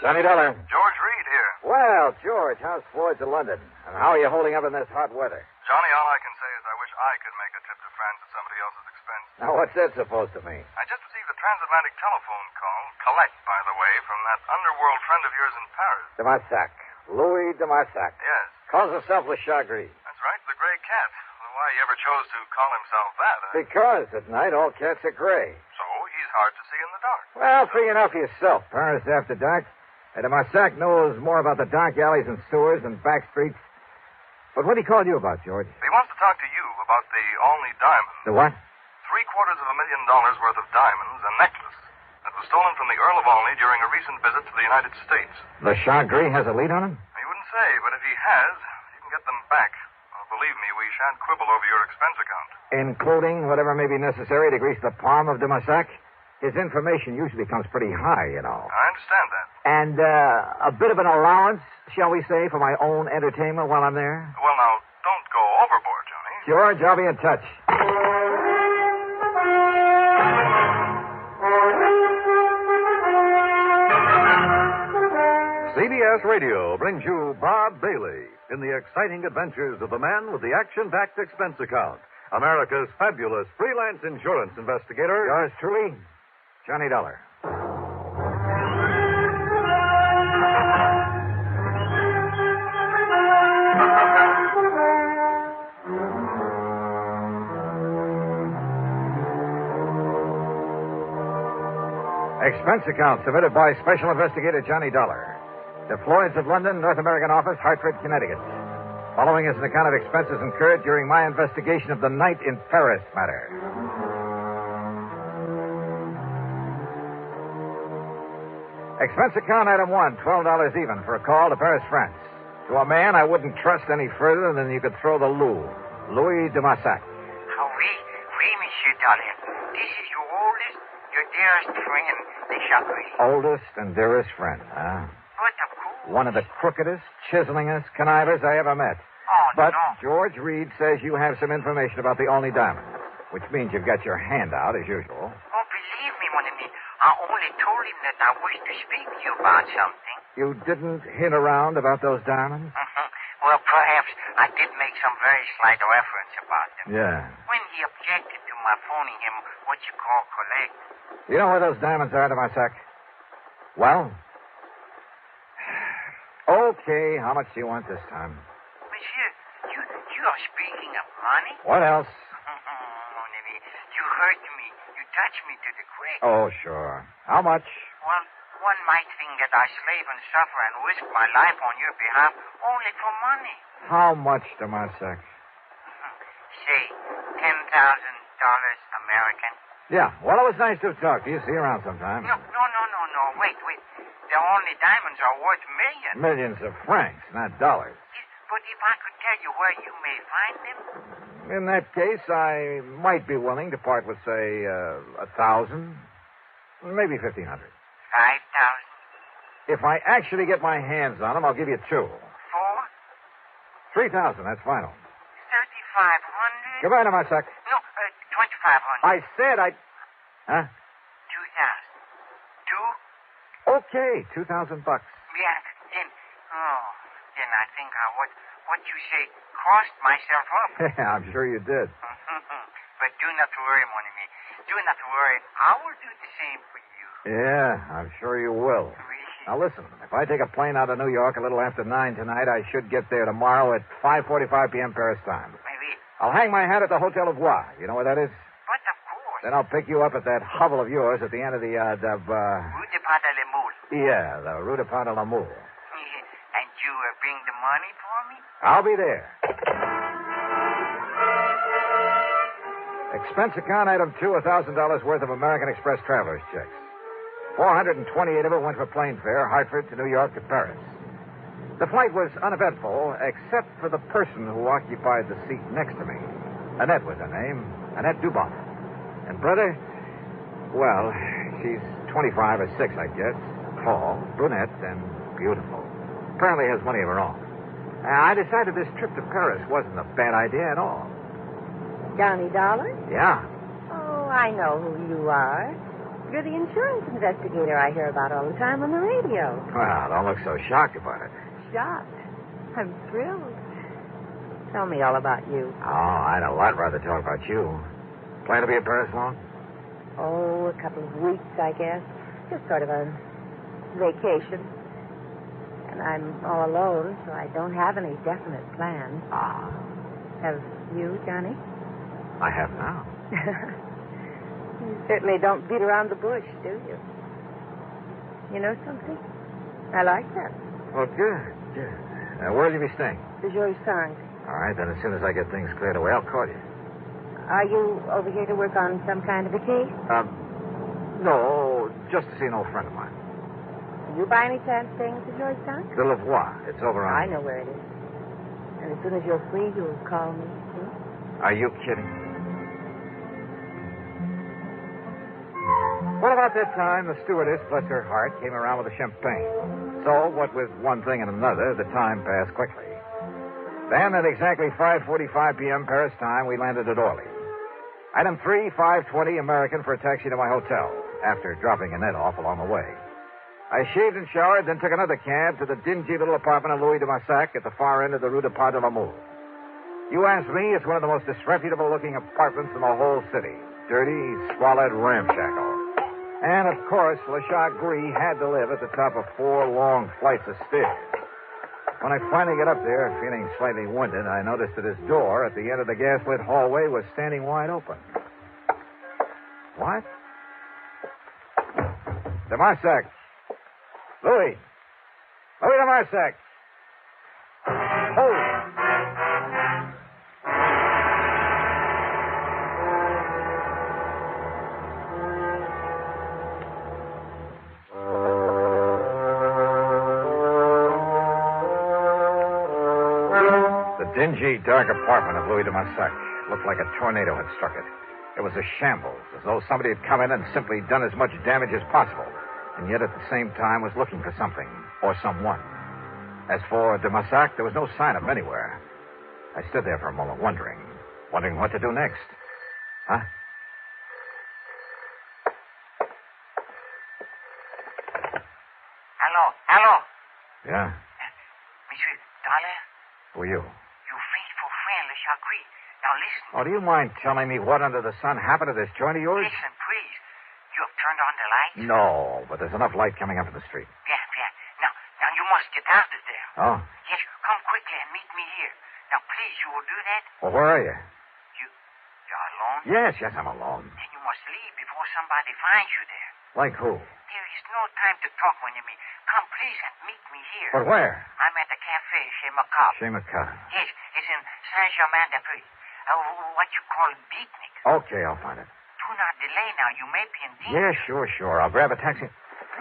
Johnny Dollar. George Reed here. Well, George, how's Floyd's in London? And how are you holding up in this hot weather? Johnny, all I can say is I wish I could make a trip to France at somebody else's expense. Now, what's that supposed to mean? I just received a transatlantic telephone call, collect, by the way, from that underworld friend of yours in Paris. De Marsac. Louis de Marsac. Yes. Calls himself Le Chagris. That's right, the gray cat. Why he ever chose to call himself that? Because at night all cats are gray. So he's hard to see in the dark. Well, free enough for yourself. Paris after dark. De Marsac knows more about the dark alleys and sewers and back streets. But what did he call you about, George? He wants to talk to you about the Olney diamond. The what? $750,000 worth of diamonds, a necklace that was stolen from the Earl of Olney during a recent visit to the United States. Le Chagris has a lead on him? He wouldn't say, but if he has, you can get them back. Believe me, we shan't quibble over your expense account. Including whatever may be necessary to grease the palm of de Marsac? His information usually comes pretty high, you know. I understand that. And a bit of an allowance, shall we say, for my own entertainment while I'm there? Well, now, don't go overboard, Johnny. George, I'll be in touch. CBS Radio brings you Bob Bailey in the exciting adventures of the man with the action-packed expense account, America's fabulous freelance insurance investigator. Yours truly, Johnny Dollar. Expense account submitted by Special Investigator Johnny Dollar. To Floyd's of London, North American office, Hartford, Connecticut. Following is an account of expenses incurred during my investigation of the night in Paris matter. Expense account item 1, $12 even for a call to Paris, France. To a man I wouldn't trust any further than you could throw the Louis de Marsac. Oui, Monsieur Dollar. This is your oldest, your dearest friend, Le Chagris. Oldest and dearest friend, huh? But of course. One of the crookedest, chiselingest connivers I ever met. Oh, But no. George Reed says you have some information about the Olney diamond, which means you've got your hand out as usual. Oh, believe me, mon ami. I only told him that I wished to speak to you about something. You didn't hint around about those diamonds? Well, perhaps I did make some very slight reference about them. Yeah. When he objected to my phoning him what you call collect. You know where those diamonds are, de Marsac? Well? Okay, how much do you want this time? Monsieur, you are speaking of money? What else? Mon ami, you hurt me. You touched me to the quick. Oh, sure. How much? Well, one might think that I slave and suffer and risk my life on your behalf only for money. How much, de Marsac? Say, $10,000 American. Yeah, well, it was nice to talk to you. See you around sometime. No. Wait. The only diamonds are worth millions. Millions of francs, not dollars. But if I could tell you where you may find them? In that case, I might be willing to part with, say, 1,000, maybe 1,500. 5,000. If I actually get my hands on them, I'll give you 2. 4. 3,000, that's final. 3,500. Goodbye, de Marsac. No, 2,500. I said I... Huh? 2,000. 2? Okay, $2,000. Yeah, then I think I what you say crossed myself up. Yeah, I'm sure you did. But do not worry, mon ami. Do not worry. I will do the same for you. Yeah, I'm sure you will. Oui. Now, listen, if I take a plane out of New York a little after 9 tonight, I should get there tomorrow at 5:45 p.m. Paris time. Maybe. I'll hang my hat at the Hotel of Bois. You know where that is? But of course. Then I'll pick you up at that hovel of yours at the end of the, Rue de Pas de la Moule. Yeah, the Rue de Pas de l'Amour. And you bring the money for me? I'll be there. Expense account item 2, $1,000 worth of American Express traveler's checks. 428 of it went for plane fare, Hartford to New York to Paris. The flight was uneventful, except for the person who occupied the seat next to me. Annette was her name, Annette Duboff. And brother, well, she's 25 or 6, I guess. Tall, brunette, and beautiful. Apparently has money of her own. I decided this trip to Paris wasn't a bad idea at all. Johnny Dollar? Yeah. Oh, I know who you are. You're the insurance investigator I hear about all the time on the radio. Well, don't look so shocked about it. Shocked. I'm thrilled. Tell me all about you. Oh, I'd a lot rather talk about you. Plan to be in Paris long? Oh, a couple of weeks, I guess. Just sort of a vacation. And I'm all alone, so I don't have any definite plans. Ah. Have you, Johnny? I have now. You certainly don't beat around the bush, do you? You know something? I like that. Well, good. Where'll you be staying? The Joy Sang. All right, then as soon as I get things cleared away, I'll call you. Are you over here to work on some kind of a case? No, just to see an old friend of mine. Are you by any chance staying at the Joy Sang? The Lavoie. It's over on... I know where it is. And as soon as you're free, you'll call me. Are you kidding? Well, about that time, the stewardess, bless her heart, came around with a champagne. So, what with one thing and another, the time passed quickly. Then, at exactly 5:45 p.m. Paris time, we landed at Orly. Item 3, 5:20 American for a taxi to my hotel, after dropping Annette off along the way. I shaved and showered, then took another cab to the dingy little apartment of Louis de Massac at the far end of the Rue de Pas de l'Amour. You ask me, it's one of the most disreputable-looking apartments in the whole city. Dirty, squalid, ramshackle. And, of course, Le Chagris had to live at the top of 4 long flights of stairs. When I finally got up there, feeling slightly winded, I noticed that his door at the end of the gas-lit hallway was standing wide open. What? De Marsac. Louis de Marsac. Oh! The dingy, dark apartment of Louis de Massac looked like a tornado had struck it. It was a shambles, as though somebody had come in and simply done as much damage as possible, and yet at the same time was looking for something or someone. As for de Massac, there was no sign of him anywhere. I stood there for a moment, wondering what to do next. Huh? Hello. Yeah? Monsieur Dollar? Who are you? Your faithful friend, Le Chagris. Now listen. Oh, do you mind telling me what under the sun happened to this joint of yours? Listen, please. You have turned on the lights? No, but there's enough light coming up from the street. Yeah. Now you must get down to there. Oh? Yes, come quickly and meet me here. Now, please, you will do that? Well, where are you? You're alone? Yes, I'm alone. Then you must leave before somebody finds you there. Like who? There is no time to talk when you meet. Come, please, and meet me here. But where? I'm at the cafe chez Macabre. Chez Macabre. Yes, it's in Saint-Germain-des-Prés. What you call beatnik. Okay, I'll find it. Do not delay now. You may be in danger. Yeah, sure. I'll grab a taxi.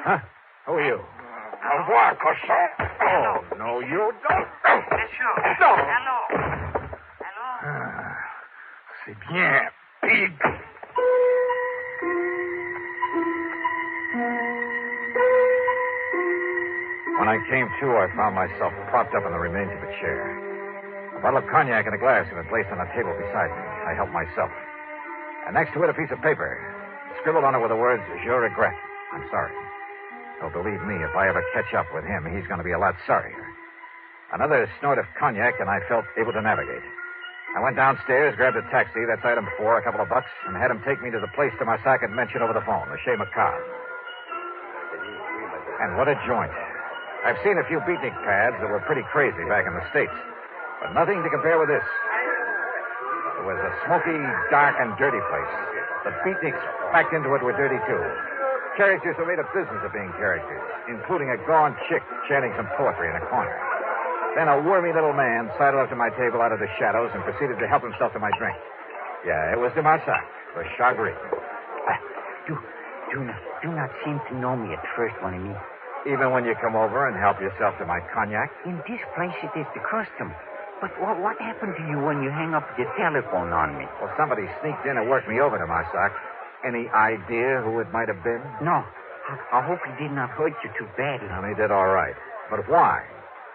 Huh? Who are you? Au revoir, cochon. Oh, no, you don't. Monsieur. No. Hello. C'est bien, pig. When I came to, I found myself propped up in the remains of a chair. A bottle of cognac and a glass had been placed on a table beside me. I helped myself. And next to it, a piece of paper. Scribbled on it were the words, "Je regrette." I'm sorry. So believe me, if I ever catch up with him, he's going to be a lot sorrier. Another snort of cognac, and I felt able to navigate. I went downstairs, grabbed a taxi, that's item 4, a couple of bucks, and had him take me to the place de Marsac had mentioned over the phone, the Chez Macabre. And what a joint. I've seen a few beatnik pads that were pretty crazy back in the States, but nothing to compare with this. It was a smoky, dark, and dirty place. The beatniks packed into it were dirty, too. Characters who made a business of being characters, including a gaunt chick chanting some poetry in a corner. Then a wormy little man sidled up to my table out of the shadows and proceeded to help himself to my drink. Yeah, it was de Marsac, the Chagris. Do not seem to know me at first, mon ami. Even when you come over and help yourself to my cognac? In this place, it is the custom. But what happened to you when you hang up the telephone on me? Well, somebody sneaked in and worked me over to Marsac. Any idea who it might have been? No. I hope he did not hurt you too badly. No, he did all right. But why?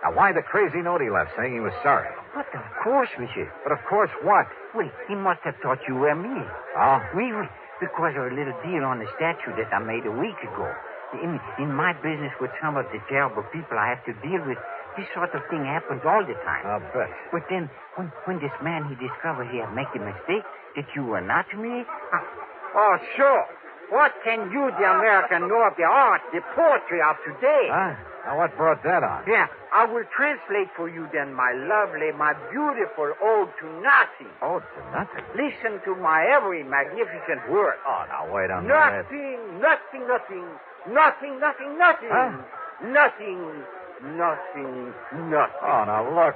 Now, why the crazy note he left saying he was sorry? But of course, monsieur. But of course what? Well, he must have thought you were me. Oh? Oui. because of a little deal on the statue that I made a week ago. In my business with some of the terrible people I have to deal with, this sort of thing happens all the time. I'll bet. But then, when this man, he discovered he had made a mistake, that you were not me... Oh, sure. What can you, the American, know of the art, the poetry of today? Huh? Now, what brought that on? Yeah, I will translate for you then my lovely, my beautiful ode to nothing. Ode to nothing? Listen to my every magnificent word. Oh, now, wait a minute. Nothing. Huh? Nothing. Oh, now, look,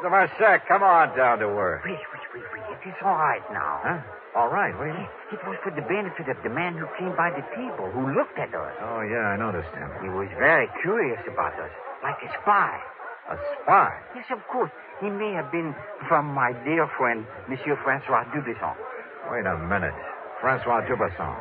Marsac, come on down to earth. Wait. It is all right now. Huh? All right, what do you mean? It was for the benefit of the man who came by the table, who looked at us. Oh, yeah, I noticed him. He was very curious about us, like a spy. A spy? Yes, of course. He may have been from my dear friend, Monsieur Francois Dubesson. Wait a minute. Francois Dubesson.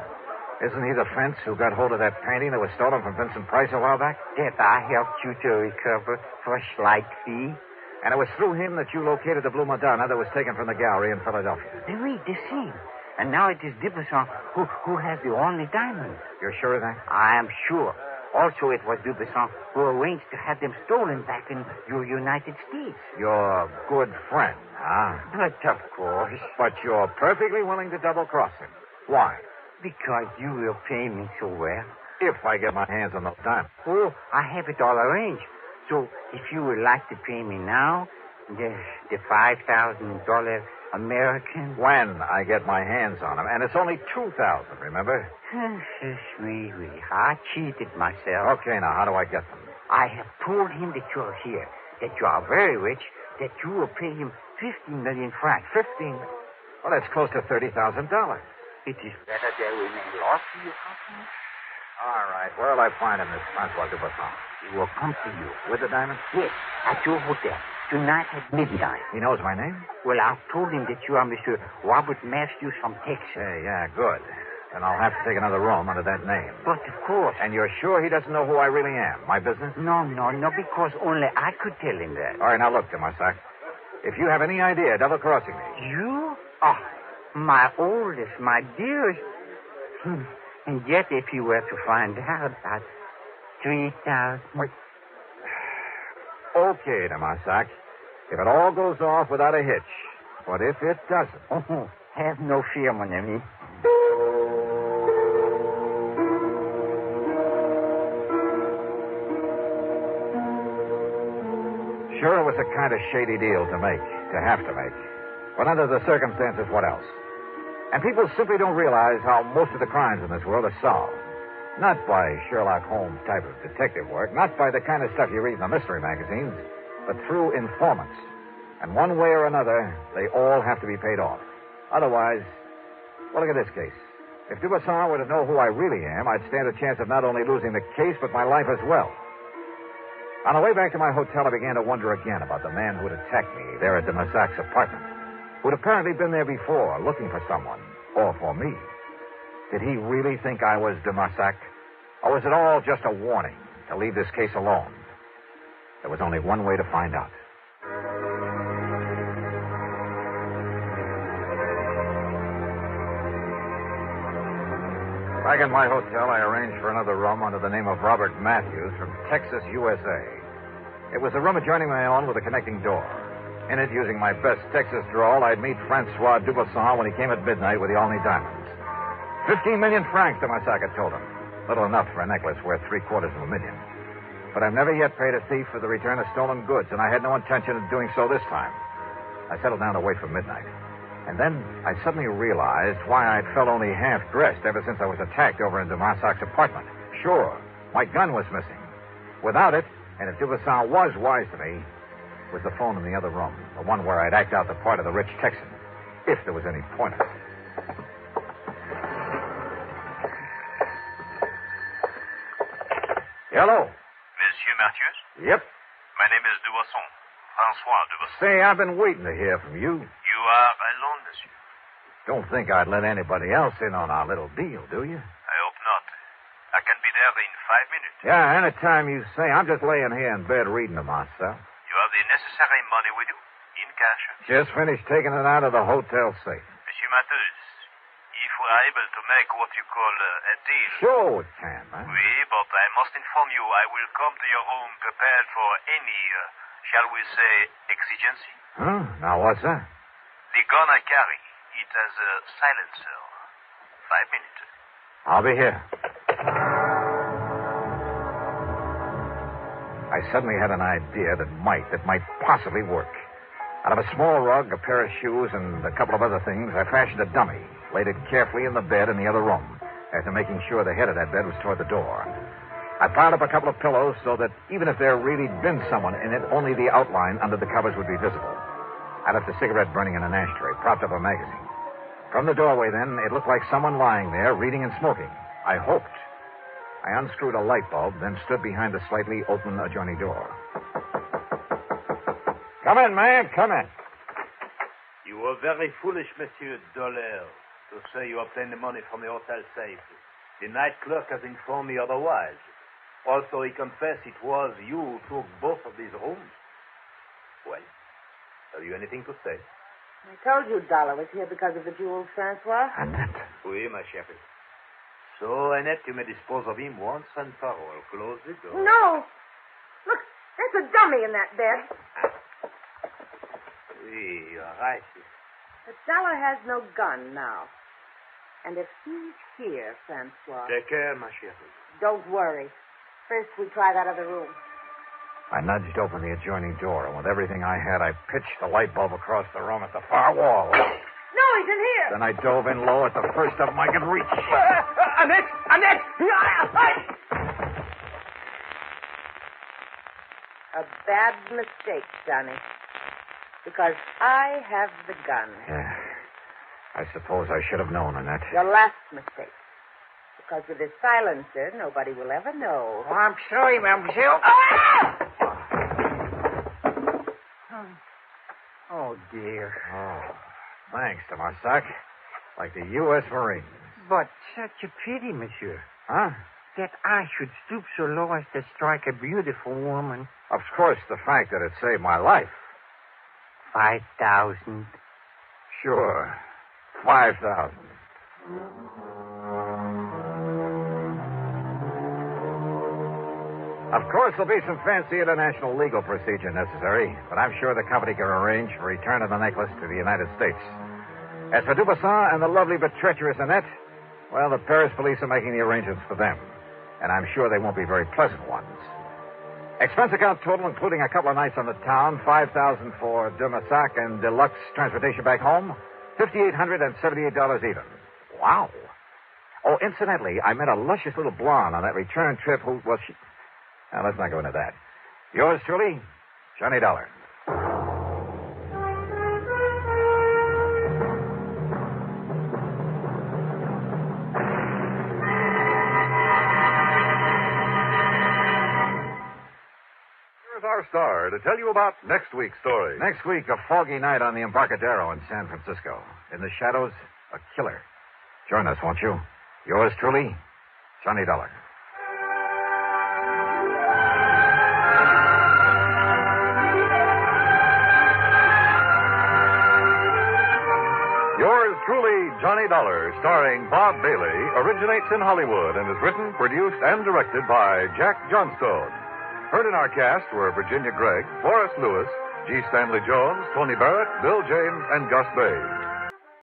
Isn't he the fence who got hold of that painting that was stolen from Vincent Price a while back? That I helped you to recover for a slight fee. And it was through him that you located the Blue Madonna that was taken from the gallery in Philadelphia. Oui, the same. And now it is Dubesson who has the only diamond. You're sure of that? I am sure. Also, it was Dubesson who arranged to have them stolen back in your United States. Your good friend, huh? But of course. But you're perfectly willing to double-cross him. Why? Because you will pay me so well. If I get my hands on those diamonds. Oh, I have it all arranged. So, if you would like to pay me now, the $5,000 American... When I get my hands on them. And it's only $2,000, remember? Oui. I cheated myself. Okay, now, how do I get them? I have told him that you're here, that you are very rich, that you will pay him 15 million francs. 15? Well, that's close to $30,000. It is better there remain lost to your company. All right. Where'll I find him, this Francois Dubesson? He will come to you. With the diamonds? Yes, at your hotel. Tonight at midnight. He knows my name? Well, I've told him that you are Monsieur Robert Matthews from Texas. Hey, yeah, good. Then I'll have to take another room under that name. But of course. And you're sure he doesn't know who I really am? My business? No, because only I could tell him that. All right, now look, Demasak. If you have any idea of double-crossing me... You? Oh, my oldest, my dearest. And yet, if you were to find out that 3,000... Wait. Okay, Demasak. If it all goes off without a hitch. But if it doesn't... Oh, have no fear, mon ami. Sure, it was a kind of shady deal to make, to have to make. But under the circumstances, what else? And people simply don't realize how most of the crimes in this world are solved. Not by Sherlock Holmes type of detective work, not by the kind of stuff you read in the mystery magazines, but through informants. And one way or another, they all have to be paid off. Otherwise, well, look at this case. If Dubesson were to know who I really am, I'd stand a chance of not only losing the case, but my life as well. On the way back to my hotel, I began to wonder again about the man who'd attacked me there at Demasac's apartment, who'd apparently been there before, looking for someone, or for me. Did he really think I was Demasac? Or was it all just a warning to leave this case alone? There was only one way to find out. Back in my hotel, I arranged for another room under the name of Robert Matthews from Texas, USA. It was a room adjoining my own with a connecting door. In it, using my best Texas drawl, I'd meet Francois Dubesson when he came at midnight with the Olney diamonds. 15 million francs, Demasac had told him. Little enough for a necklace worth $750,000. But I've never yet paid a thief for the return of stolen goods, and I had no intention of doing so this time. I settled down to wait for midnight. And then I suddenly realized why I'd felt only half-dressed ever since I was attacked over in Demasac's apartment. Sure, my gun was missing. Without it, and if Dubesson was wise to me, was the phone in the other room, the one where I'd act out the part of the rich Texan, if there was any point of it. Hello. Monsieur Matthews? Yep. My name is Dubesson. Francois Dubesson. Say, I've been waiting to hear from you. You are alone, monsieur. Don't think I'd let anybody else in on our little deal, do you? I hope not. I can be there in 5 minutes. Yeah, anytime you say. I'm just laying here in bed reading to myself. You have the necessary money with you, in cash. Just finished taking it out of the hotel safe. Monsieur Matthews, if we're able to make what you call a deal. Sure it can, huh? Oui, but I must inform you I will come to your home prepared for any, shall we say, exigency. Huh? Now, what's that? The gun I carry, it has a silencer. 5 minutes. I'll be here. I suddenly had an idea that might possibly work. Out of a small rug, a pair of shoes, and a couple of other things, I fashioned a dummy, laid it carefully in the bed in the other room, after making sure the head of that bed was toward the door. I piled up a couple of pillows so that even if there really been someone in it, only the outline under the covers would be visible. I left a cigarette burning in an ashtray, propped up a magazine. From the doorway, then, it looked like someone lying there, reading and smoking. I hoped. I unscrewed a light bulb, then stood behind the slightly open adjoining door. Come in, man. Come in. You were very foolish, Monsieur Dollar, to say you obtained the money from the hotel safe. The night clerk has informed me otherwise. Also, he confessed it was you who took both of these rooms. Well, have you anything to say? I told you Dollar was here because of the jewels, Francois. Annette. Oui, ma chérie. So, Annette, you may dispose of him once and for all. Close the door. No! Look, there's a dummy in that bed. Oui, you're right. But Dollar has no gun now. And if he's here, Francois... Take care, ma chérie. Don't worry. First, we try that other room. I nudged open the adjoining door, and with everything I had, I pitched the light bulb across the room at the far wall. No, he's in here. Then I dove in low at the first of them I could reach. Annette! Annette! A bad mistake, Johnny. Because I have the gun. Yeah. I suppose I should have known, Annette. Your last mistake. Because with this silencer, nobody will ever know. Oh, I'm sorry, mademoiselle. Oh, dear. Oh, thanks, Tomasak. Like the U.S. Marines. But such a pity, monsieur. Huh? That I should stoop so low as to strike a beautiful woman. Of course, the fact that it saved my life. 5,000. Sure. 5,000. Of course, there'll be some fancy international legal procedure necessary, but I'm sure the company can arrange for return of the necklace to the United States. As for Dubuisson and the lovely but treacherous Annette, well, the Paris police are making the arrangements for them, and I'm sure they won't be very pleasant ones. Expense account total, including a couple of nights on the town, $5,000 for Dubuisson and deluxe transportation back home, $5,878 even. Wow. Oh, incidentally, I met a luscious little blonde on that return trip who, well, she... Now, let's not go into that. Yours truly, Johnny Dollar. Here's our star to tell you about next week's story. Next week, a foggy night on the Embarcadero in San Francisco. In the shadows, a killer. Join us, won't you? Yours truly, Johnny Dollar. Yours truly, Johnny Dollar, starring Bob Bailey, originates in Hollywood and is written, produced, and directed by Jack Johnstone. Heard in our cast were Virginia Gregg, Forrest Lewis, G. Stanley Jones, Tony Barrett, Bill James, and Gus Bays.